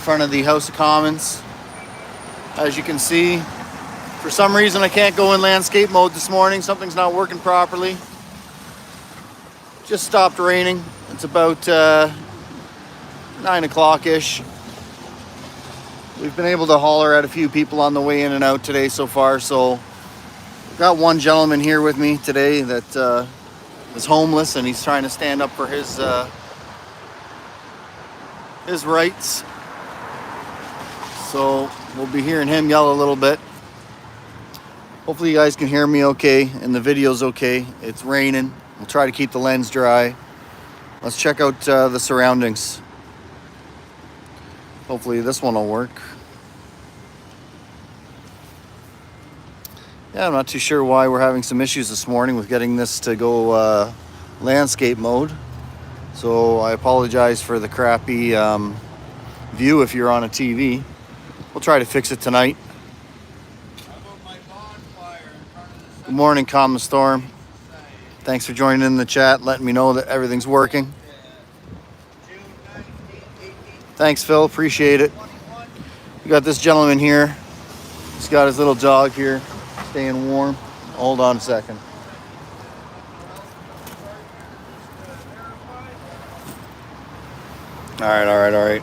front of the House of Commons. As you can see, for some reason I can't go in landscape mode this morning. Something's not working properly. Just stopped raining. It's about 9 o'clock-ish. We've been able to holler at a few people on the way in and out today so far. So I've got one gentleman here with me today that is homeless, and he's trying to stand up for his rights. So we'll be hearing him yell a little bit. Hopefully you guys can hear me okay and the video's okay. It's raining. We'll try to keep the lens dry. Let's check out the surroundings. Hopefully this one will work. Yeah, I'm not too sure why we're having some issues this morning with getting this to go landscape mode. So I apologize for the crappy view if you're on a TV. We'll try to fix it tonight. Good morning, Common Storm. Thanks for joining in the chat, letting me know that everything's working. Thanks, Phil. Appreciate it. We got this gentleman here. He's got his little dog here, staying warm. Hold on a second. All right.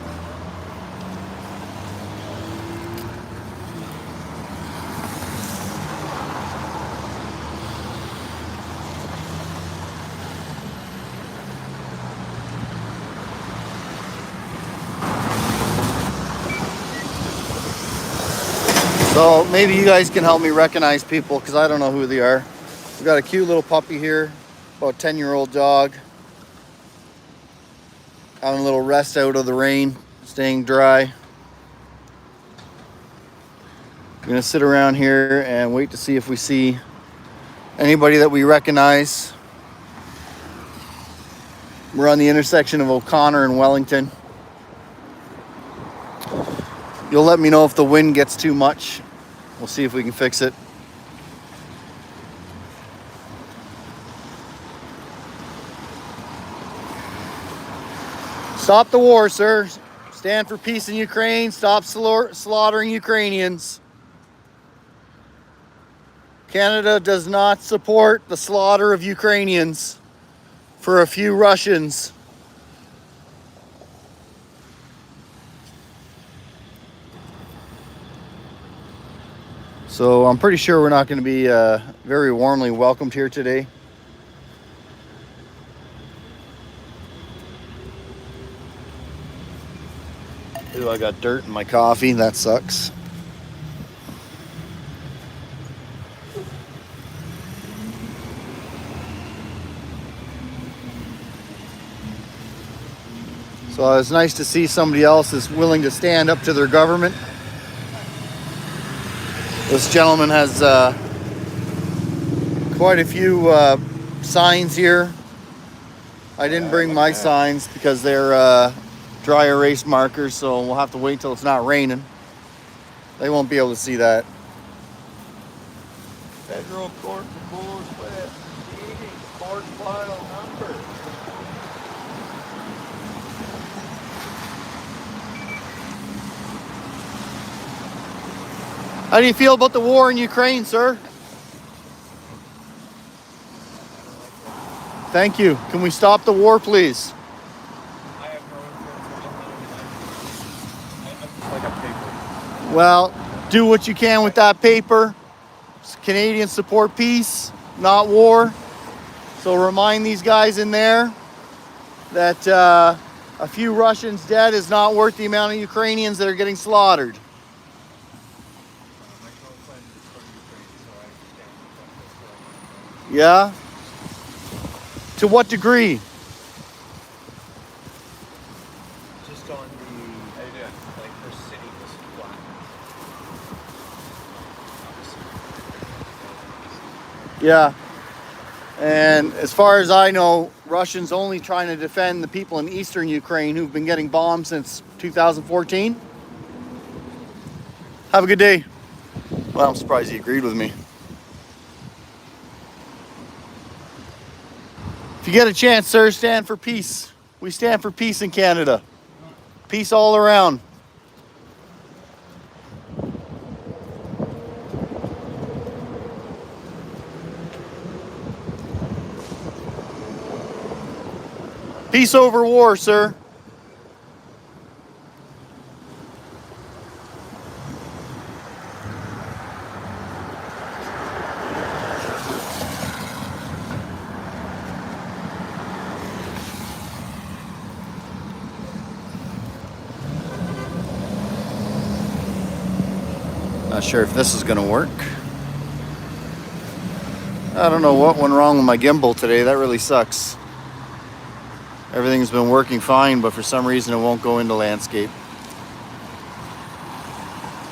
So maybe you guys can help me recognize people because I don't know who they are. We've got a cute little puppy here, about 10-year-old dog. Having a little rest out of the rain, staying dry. I'm gonna sit around here and wait to see if we see anybody that we recognize. We're on the intersection of O'Connor and Wellington. You'll let me know if the wind gets too much. We'll see if we can fix it. Stop the war, sir. Stand for peace in Ukraine. Stop slaughtering Ukrainians. Canada does not support the slaughter of Ukrainians for a few Russians. So I'm pretty sure we're not going to be very warmly welcomed here today. Ooh, I got dirt in my coffee. That sucks. So it's nice to see somebody else is willing to stand up to their government. This gentleman has quite a few signs here. I didn't bring my signs because they're dry erase markers, so we'll have to wait till it's not raining. They won't be able to see that. Federal court removes court file number. How do you feel about the war in Ukraine, sir? Thank you. Can we stop the war, please? I have no influence. It's like a paper. Well, do what you can with that paper. Canadians support peace, not war. So remind these guys in there that a few Russians dead is not worth the amount of Ukrainians that are getting slaughtered. Yeah? To what degree? Just on the like her city was flat. Yeah. And as far as I know, Russians only trying to defend the people in eastern Ukraine who've been getting bombed since 2014. Have a good day. Well, I'm surprised he agreed with me. If you get a chance, sir, stand for peace. We stand for peace in Canada. Peace all around. Peace over war, sir. Not sure if this is going to work. I don't know what went wrong with my gimbal today. That really sucks. Everything's been working fine, but for some reason it won't go into landscape.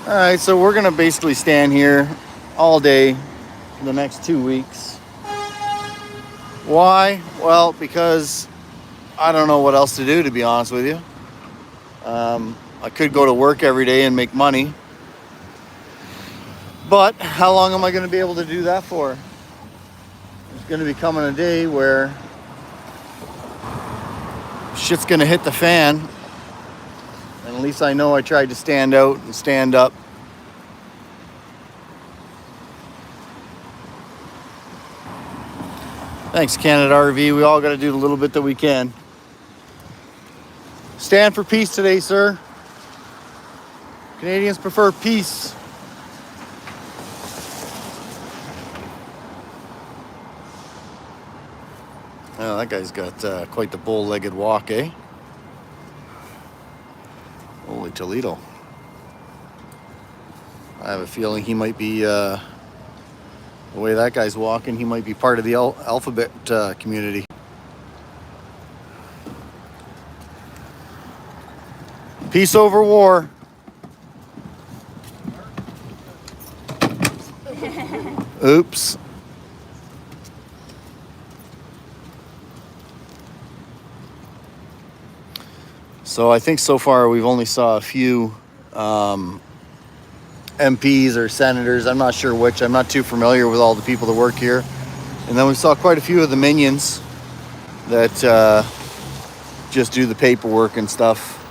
Alright, so we're going to basically stand here all day for the next 2 weeks. Why? Well, because I don't know what else to do, to be honest with you. I could go to work every day and make money. But how long am I going to be able to do that for? There's going to be coming a day where shit's going to hit the fan. And at least I know I tried to stand out and stand up. Thanks, Canada RV. We all got to do the little bit that we can. Stand for peace today, sir. Canadians prefer peace. Oh, that guy's got quite the bow-legged walk, eh? Holy Toledo. I have a feeling he might be, the way that guy's walking, he might be part of the alphabet community. Peace over war. Oops. So I think so far we've only saw a few MPs or senators. I'm not sure which. I'm not too familiar with all the people that work here. And then we saw quite a few of the minions that just do the paperwork and stuff,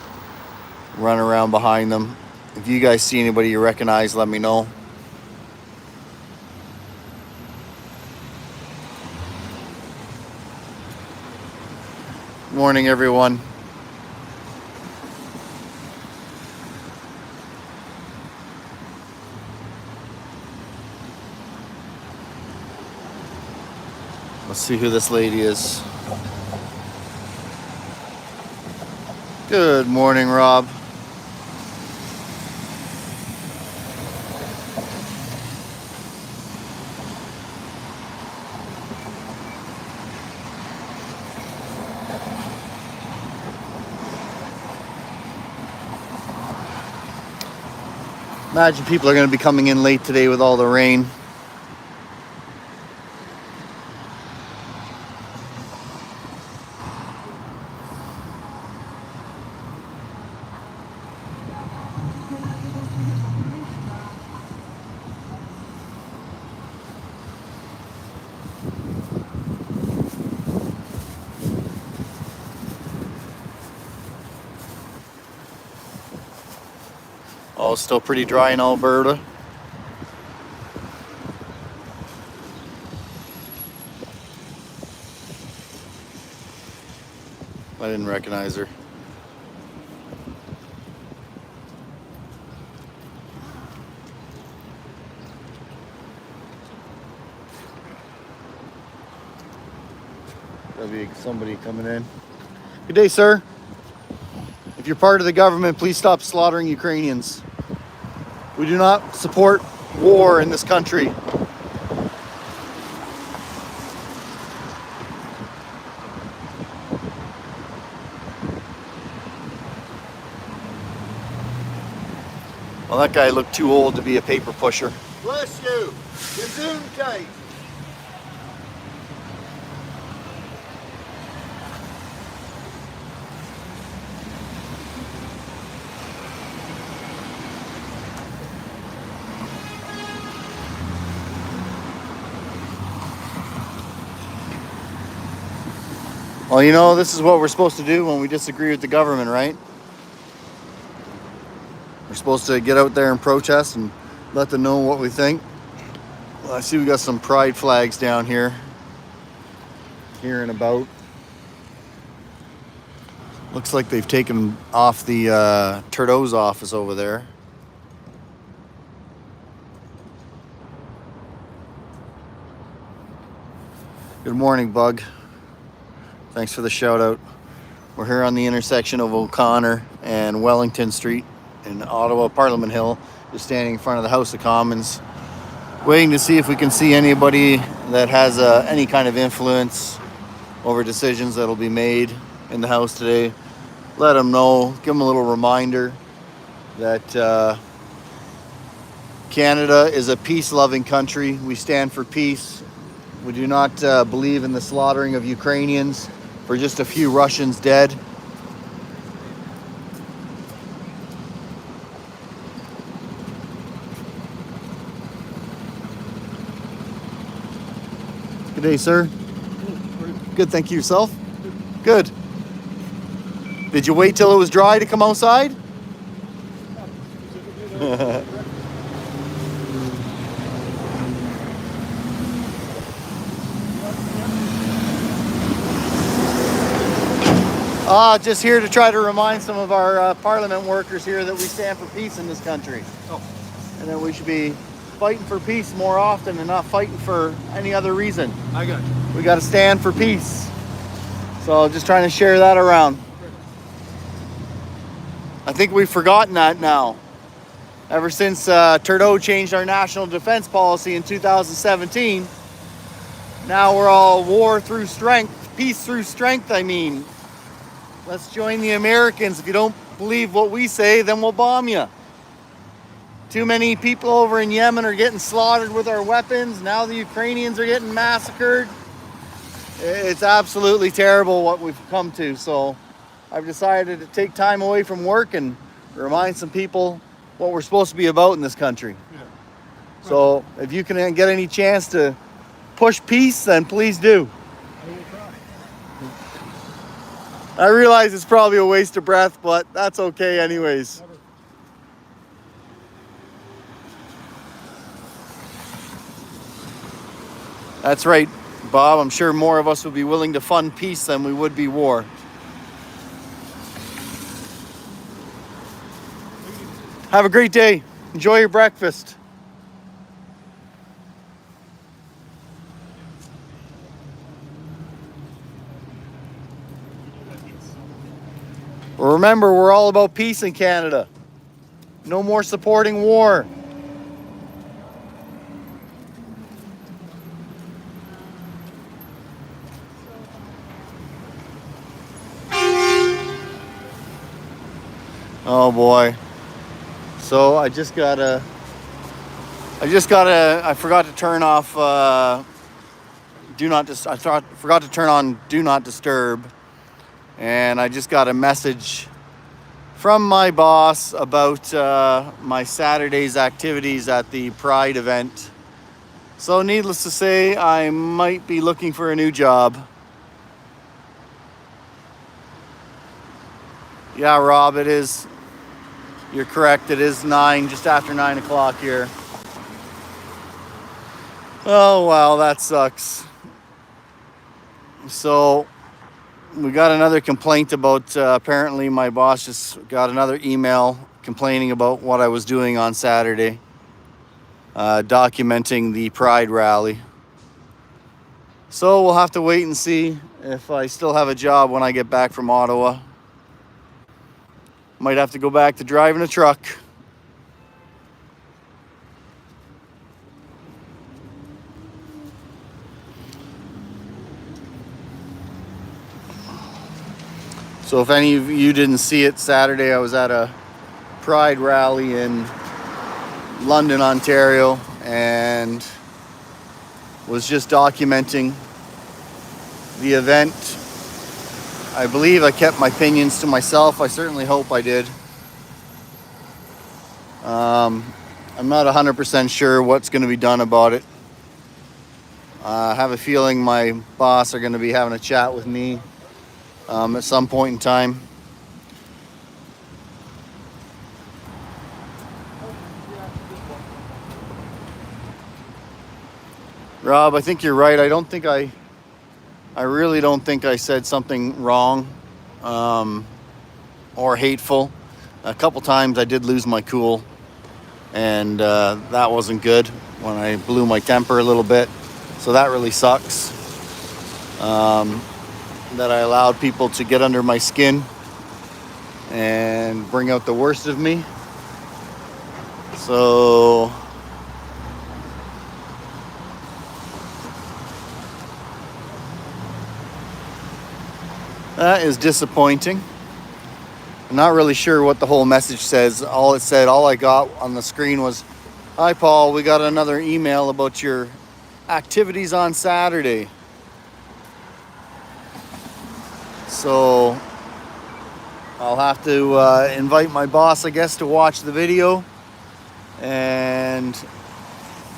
run around behind them. If you guys see anybody you recognize, let me know. Morning, everyone. Let's see who this lady is. Good morning, Rob. Imagine people are going to be coming in late today with all the rain. Oh, still pretty dry in Alberta. I didn't recognize her. There'll be somebody coming in. Good day, sir. If you're part of the government, please stop slaughtering Ukrainians. We do not support war in this country. Well, that guy looked too old to be a paper pusher. Bless you. Gesundheit. Well, you know, this is what we're supposed to do when we disagree with the government, right? We're supposed to get out there and protest and let them know what we think. Well, I see we got some pride flags down here and about. Looks like they've taken off the Trudeau's office over there. Good morning, Bug. Thanks for the shout out. We're here on the intersection of O'Connor and Wellington Street in Ottawa, Parliament Hill. Just standing in front of the House of Commons, waiting to see if we can see anybody that has any kind of influence over decisions that will be made in the House today. Let them know, give them a little reminder that Canada is a peace-loving country. We stand for peace. We do not believe in the slaughtering of Ukrainians for just a few Russians dead. Good day, sir. Good, thank you. Yourself? Good. Did you wait till it was dry to come outside? Just here to try to remind some of our Parliament workers here that we stand for peace in this country. Oh. And that we should be fighting for peace more often and not fighting for any other reason. I got you. We got to stand for peace. So just trying to share that around. I think we've forgotten that now. Ever since Trudeau changed our national defense policy in 2017, now we're all war through strength, peace through strength, I mean. Let's join the Americans. If you don't believe what we say, then we'll bomb you. Too many people over in Yemen are getting slaughtered with our weapons. Now the Ukrainians are getting massacred. It's absolutely terrible what we've come to. So I've decided to take time away from work and remind some people what we're supposed to be about in this country. Yeah. So if you can get any chance to push peace, then please do. I will try. I realize it's probably a waste of breath, but that's okay anyways. Never. That's right, Bob. I'm sure more of us would be willing to fund peace than we would be war. Have a great day. Enjoy your breakfast. Remember, we're all about peace in Canada. No more supporting war. Oh boy. So I forgot to turn off I forgot to turn on Do Not Disturb. And I just got a message from my boss about my Saturday's activities at the Pride event. So needless to say, I might be looking for a new job. Yeah, Rob, it is. You're correct. It is just after 9 o'clock here. Oh, wow, that sucks. So we got another complaint about, apparently my boss just got another email complaining about what I was doing on Saturday, documenting the Pride rally. So we'll have to wait and see if I still have a job when I get back from Ottawa. Might have to go back to driving a truck. So if any of you didn't see it, Saturday I was at a Pride rally in London, Ontario, and was just documenting the event. I believe I kept my opinions to myself. I certainly hope I did. I'm not 100% sure what's going to be done about it. I have a feeling my boss are going to be having a chat with me at some point in time. Rob, I think you're right. I really don't think I said something wrong. or hateful. A couple times I did lose my cool, and that wasn't good when I blew my temper a little bit. So that really sucks, that I allowed people to get under my skin and bring out the worst of me. So that is disappointing. I'm not really sure what the whole message says. All I got on the screen was, "Hi Paul, we got another email about your activities on Saturday." So I'll have to invite my boss, I guess, to watch the video and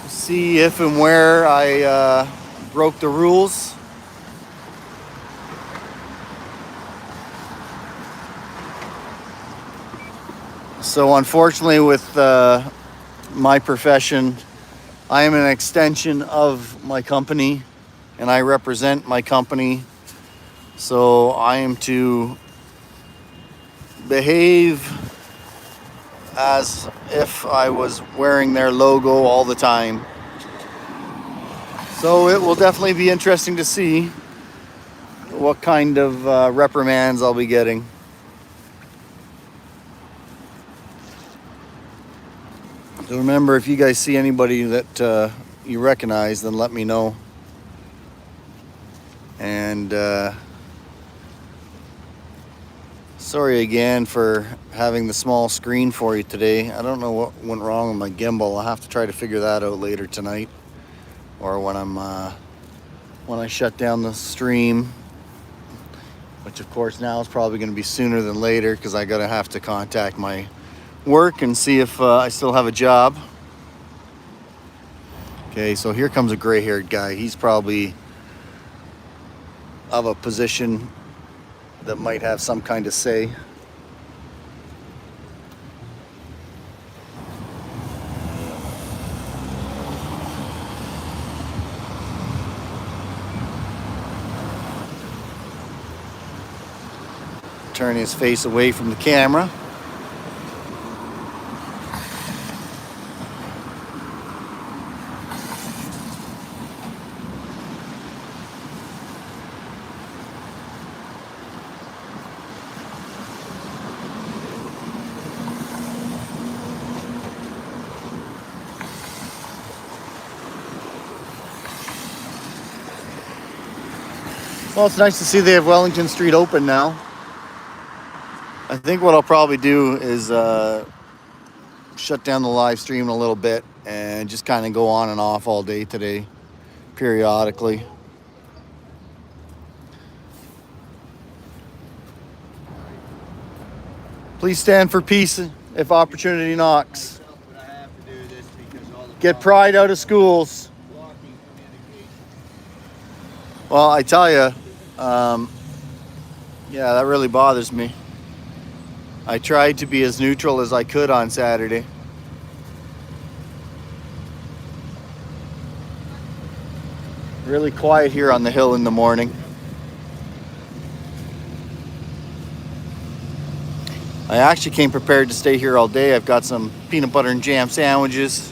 see if and where I broke the rules. So unfortunately, with my profession, I am an extension of my company and I represent my company. So I am to behave as if I was wearing their logo all the time. So it will definitely be interesting to see what kind of reprimands I'll be getting. So remember, if you guys see anybody that you recognize, then let me know. And sorry again for having the small screen for you today. I don't know what went wrong with my gimbal. I'll have to try to figure that out later tonight, or when I shut down the stream, which of course now is probably going to be sooner than later, because I gotta have to contact my work and see if I still have a job. Okay, so here comes a gray-haired guy. He's probably of a position that might have some kind of say. Turn his face away from the camera. Well, it's nice to see they have Wellington Street open now. I think what I'll probably do is shut down the live stream a little bit and just kind of go on and off all day today, periodically. Please stand for peace if opportunity knocks. Get pride out of schools. Well, I tell you, yeah, that really bothers me. I tried to be as neutral as I could on Saturday. Really quiet here on the hill in the morning. I actually came prepared to stay here all day. I've got some peanut butter and jam sandwiches.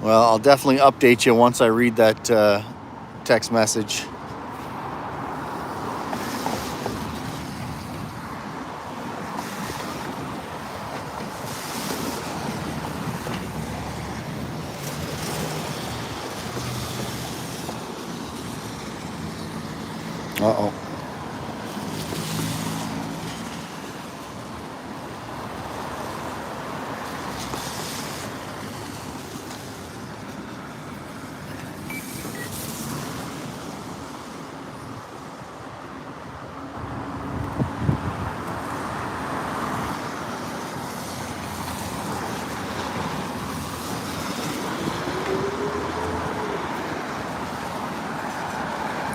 Well, I'll definitely update you once I read that text message. Uh-oh.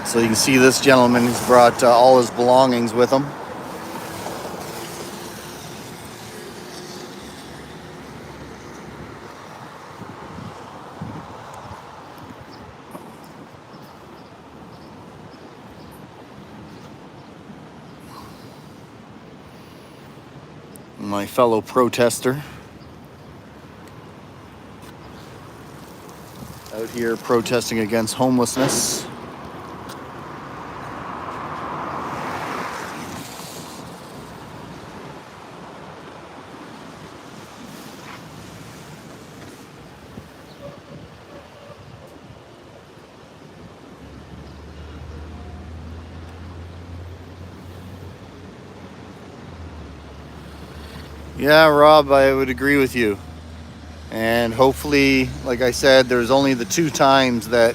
So you can see this gentleman has brought all his belongings with him. my fellow protester. Out here protesting against homelessness. Yeah, Rob, I would agree with you. And hopefully, like I said, there's only the 2 times that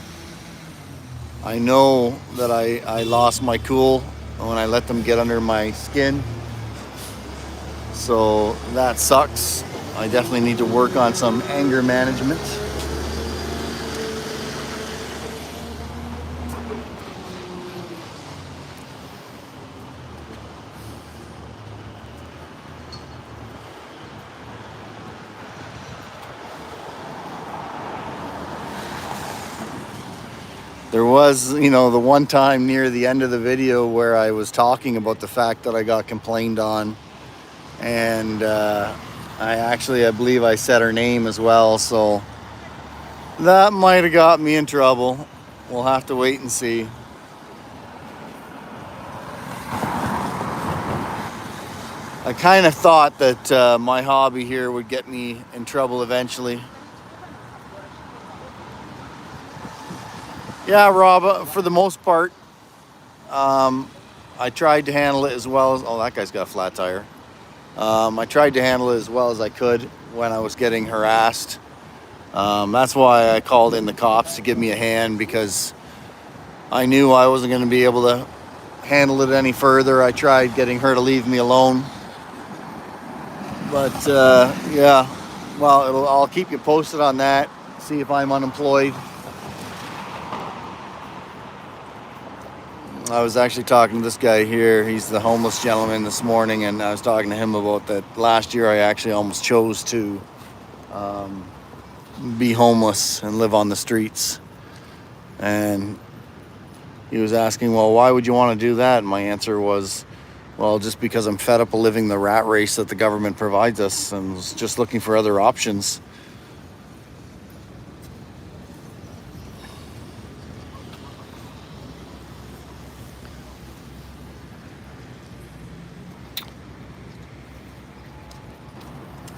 I know that I lost my cool when I let them get under my skin. So that sucks. I definitely need to work on some anger management. There was, the one time near the end of the video where I was talking about the fact that I got complained on. And I believe I said her name as well. So that might have got me in trouble. We'll have to wait and see. I kind of thought that my hobby here would get me in trouble eventually. Yeah, Rob, for the most part, I tried to handle it as well as... Oh, that guy's got a flat tire. I tried to handle it as well as I could when I was getting harassed. That's why I called in the cops to give me a hand, because I knew I wasn't going to be able to handle it any further. I tried getting her to leave me alone. But, yeah, well, I'll keep you posted on that, see if I'm unemployed. I was actually talking to this guy here. He's the homeless gentleman this morning, and I was talking to him about that last year I actually almost chose to be homeless and live on the streets. And he was asking, well, why would you want to do that? And my answer was, well, just because I'm fed up of living the rat race that the government provides us, and was just looking for other options.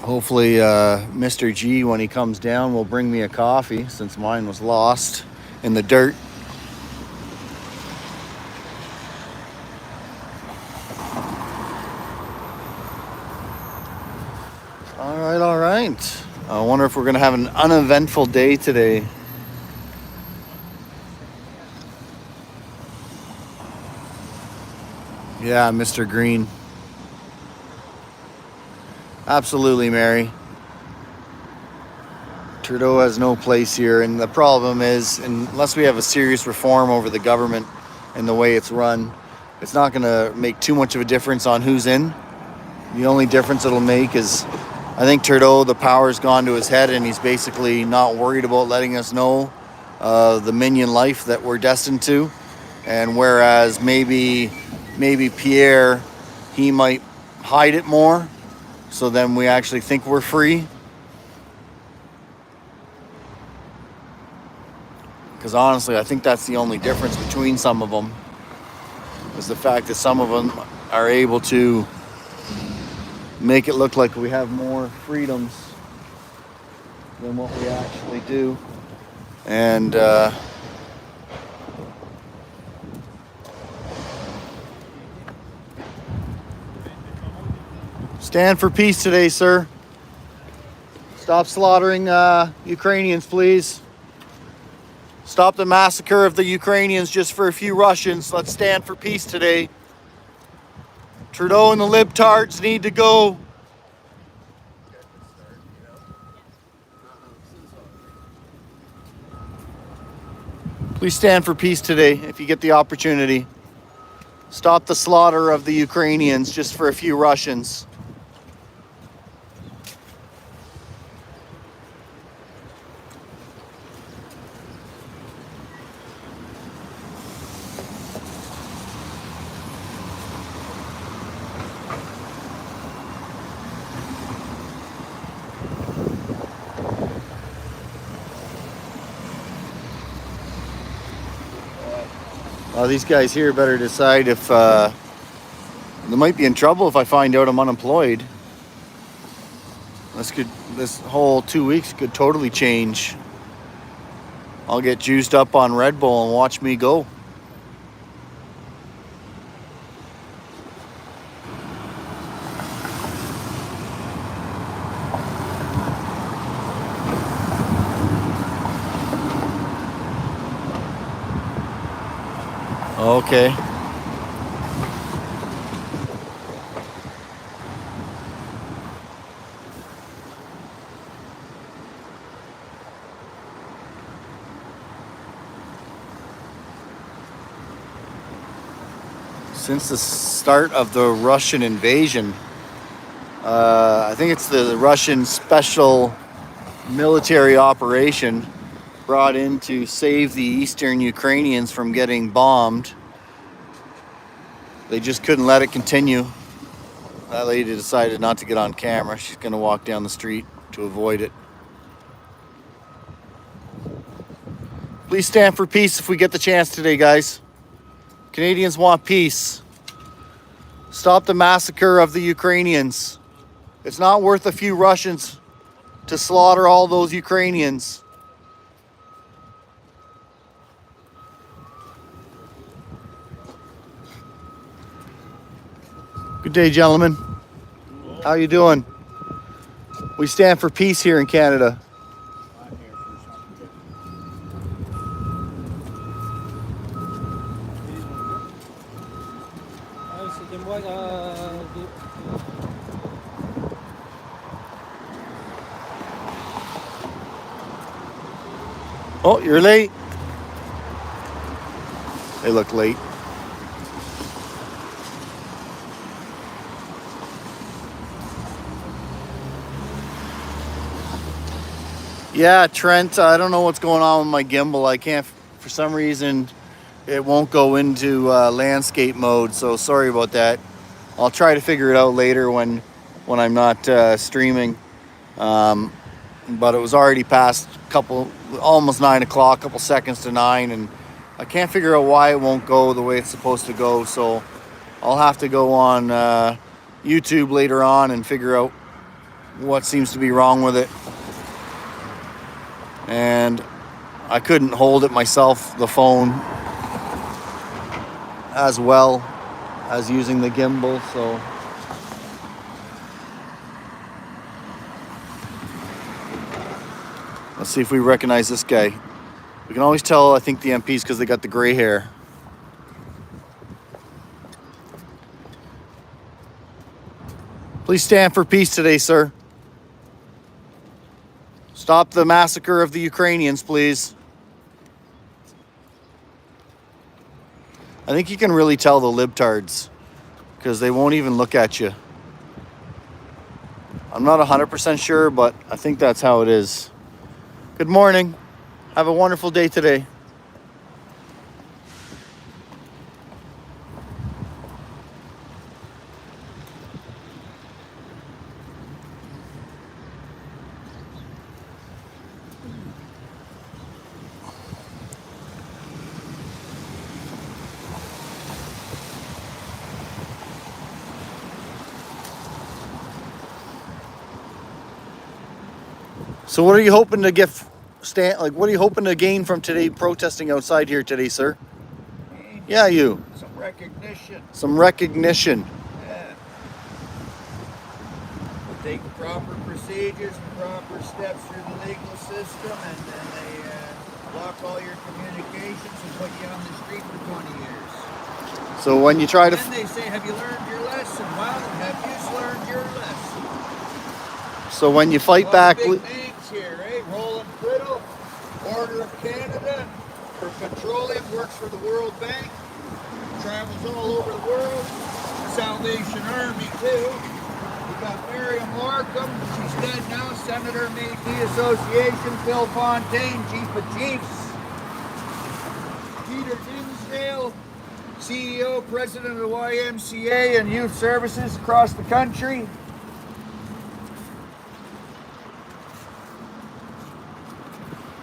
Hopefully, Mr. G, when he comes down, will bring me a coffee, since mine was lost in the dirt. All right. I wonder if we're going to have an uneventful day today. Yeah, Mr. Green. Absolutely, Mary. Trudeau has no place here, and the problem is, unless we have a serious reform over the government and the way it's run, it's not going to make too much of a difference on who's in. The only difference it'll make is, I think Trudeau, the power's gone to his head, and he's basically not worried about letting us know the minion life that we're destined to. And whereas maybe Pierre, he might hide it more, so then we actually think we're free. Because honestly, I think that's the only difference between some of them, is the fact that some of them are able to make it look like we have more freedoms than what we actually do. And stand for peace today, sir. Stop slaughtering Ukrainians, please. Stop the massacre of the Ukrainians just for a few Russians. Let's stand for peace today. Trudeau and the libtards need to go. Please stand for peace today if you get the opportunity. Stop the slaughter of the Ukrainians just for a few Russians. These guys here better decide if they might be in trouble if I find out I'm unemployed. This whole 2 weeks could totally change. I'll get juiced up on Red Bull and watch me go. Okay. Since the start of the Russian invasion, I think it's the Russian special military operation brought in to save the eastern Ukrainians from getting bombed. They just couldn't let it continue. That lady decided not to get on camera. She's going to walk down the street to avoid it. Please stand for peace if we get the chance today, guys. Canadians want peace. Stop the massacre of the Ukrainians. It's not worth a few Russians to slaughter all those Ukrainians. Good day, gentlemen. How you doing? We stand for peace here in Canada. I'm here for something Oh, you're late. They look late. Yeah, Trent, I don't know what's going on with my gimbal. I can't, for some reason, it won't go into landscape mode, so sorry about that. I'll try to figure it out later when I'm not streaming. But it was already past almost 9 o'clock, couple seconds to 9, and I can't figure out why it won't go the way it's supposed to go, so I'll have to go on YouTube later on and figure out what seems to be wrong with it. And I couldn't hold it myself, the phone, as well as using the gimbal, so let's see if we recognize this guy. We can always tell, I think, the MPs because they got the gray hair. Please stand for peace today, sir. Stop the massacre of the Ukrainians, please. I think you can really tell the libtards because they won't even look at you. I'm not 100% sure, but I think that's how it is. Good morning. Have a wonderful day today. So what are you hoping to get, what are you hoping to gain from today protesting outside here today, sir? me. Yeah, you. Some recognition. Some recognition. Yeah. We'll take proper procedures and proper steps through the legal system, and then they block all your communications and put you on the street for 20 years. So when you try to... Then they say, have you learned your lesson? Well, have you learned your lesson? So when you fight back... Big names here, eh? Roland Criddle, Order of Canada, for petroleum, works for the World Bank, travels all over the world, Salvation Army too. We got Miriam Markham, she's dead now, Senator Métis Association, Phil Fontaine, Chief of Chiefs, Peter Dinsdale, CEO, President of the YMCA and Youth Services across the country.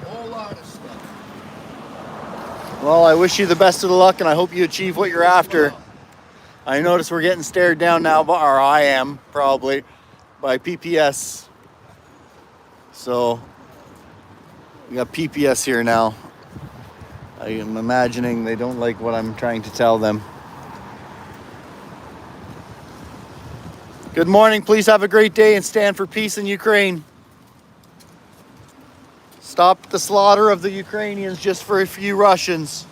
Whole lot of stuff. Well, I wish you the best of the luck, and I hope you achieve what you're after. I notice we're getting stared down now, or I am probably, by PPS. So we got PPS here now. I am imagining they don't like what I'm trying to tell them. Good morning. Please have a great day and stand for peace in Ukraine. Stop the slaughter of the Ukrainians just for a few Russians.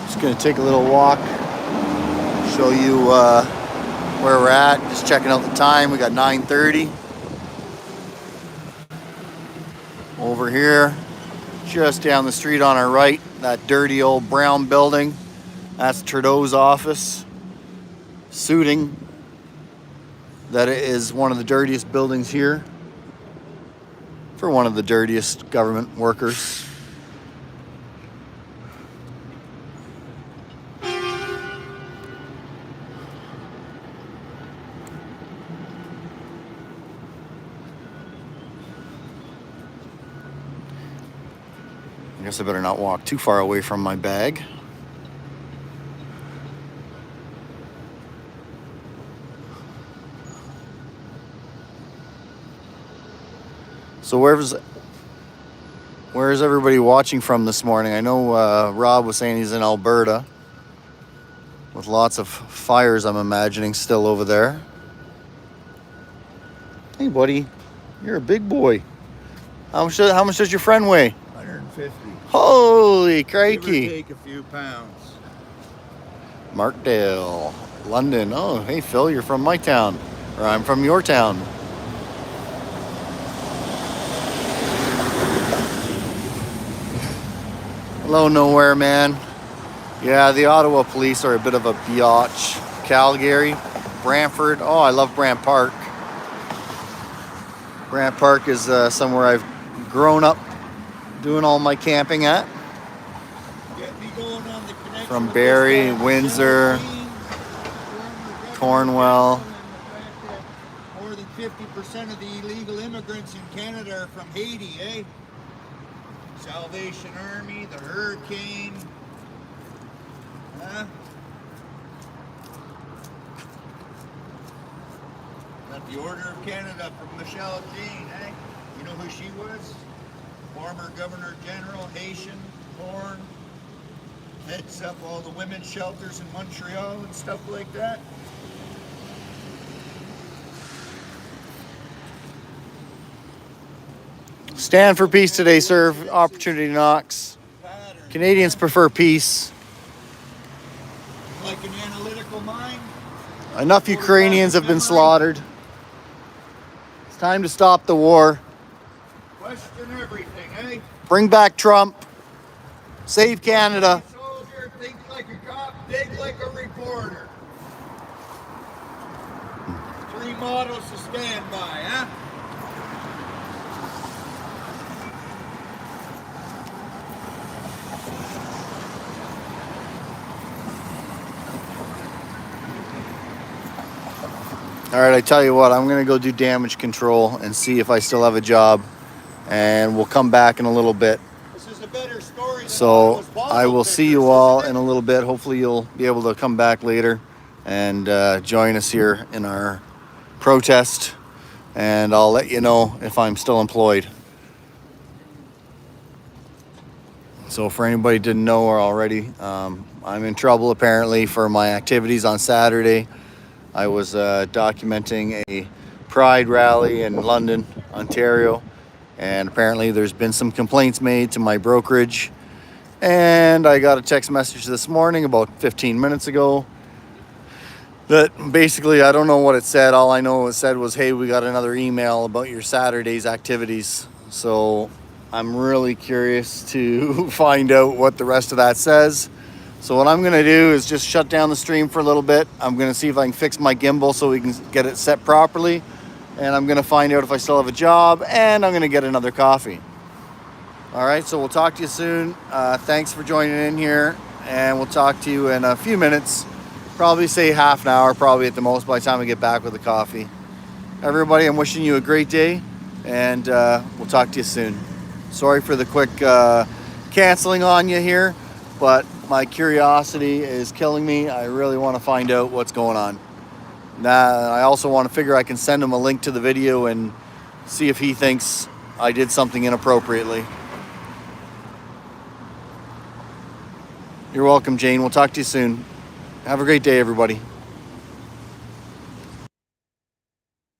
Just gonna take a little walk, show you where we're at. Just checking out the time. We got 9:30 over here, just down the street on our right. That dirty old brown building. That's Trudeau's office. Suiting that it is one of the dirtiest buildings here for one of the dirtiest government workers. I guess I better not walk too far away from my bag. So where's everybody watching from this morning? I know Rob was saying he's in Alberta with lots of fires, I'm imagining, still over there. Hey, buddy, you're a big boy. How much does your friend weigh? 150. Holy Give or crikey. take a few pounds. Markdale, London. Oh, hey, Phil, you're from my town. Or I'm from your town. Hello, nowhere, man. Yeah, the Ottawa police are a bit of a biatch. Calgary, Brantford. Oh, I love Brant Park. Brant Park is somewhere I've grown up doing all my camping at. Get me going on the connection From with Barrie, this, Windsor, Cornwell. And the fact that more than 50% of the illegal immigrants in Canada are from Haiti, eh? Salvation Army, the hurricane. Huh? Got the Order of Canada from Michelle Jane, eh? You know who she was? Former Governor General, Haitian, born. Heads up all the women's shelters in Montreal and stuff like that. Stand for peace today, sir. Opportunity knocks. Pattern. Canadians prefer peace. Like an analytical mind. Enough Ukrainians have been slaughtered. It's time to stop the war. Question everything, eh? Bring back Trump. Save Canada. Soldier, think like a cop, dig like a reporter. 3 mottos to stand by, huh? All right, I tell you what, I'm going to go do damage control and see if I still have a job. And we'll come back in a little bit. This is a better story than So Ottawa's puzzle I will see you pictures, all isn't in it? a little bit. Hopefully you'll be able to come back later and join us here in our protest and I'll let you know if I'm still employed. So for anybody who didn't know or already, I'm in trouble apparently for my activities on Saturday. I was documenting a Pride rally in London, Ontario, and apparently there's been some complaints made to my brokerage. And I got a text message this morning about 15 minutes ago that basically, I don't know what it said. All I know it said was, hey, we got another email about your Saturday's activities. So I'm really curious to find out what the rest of that says. So what I'm gonna do is just shut down the stream for a little bit. I'm gonna see if I can fix my gimbal so we can get it set properly. And I'm gonna find out if I still have a job, and I'm gonna get another coffee. All right, so we'll talk to you soon. Thanks for joining in here, and we'll talk to you in a few minutes. Probably say half an hour, probably at the most, by the time I get back with the coffee. Everybody, I'm wishing you a great day, and we'll talk to you soon. Sorry for the quick canceling on you here, but my curiosity is killing me. I really want to find out what's going on. Now, I also want to figure I can send him a link to the video and see if he thinks I did something inappropriately. You're welcome, Jane. We'll talk to you soon. Have a great day, everybody.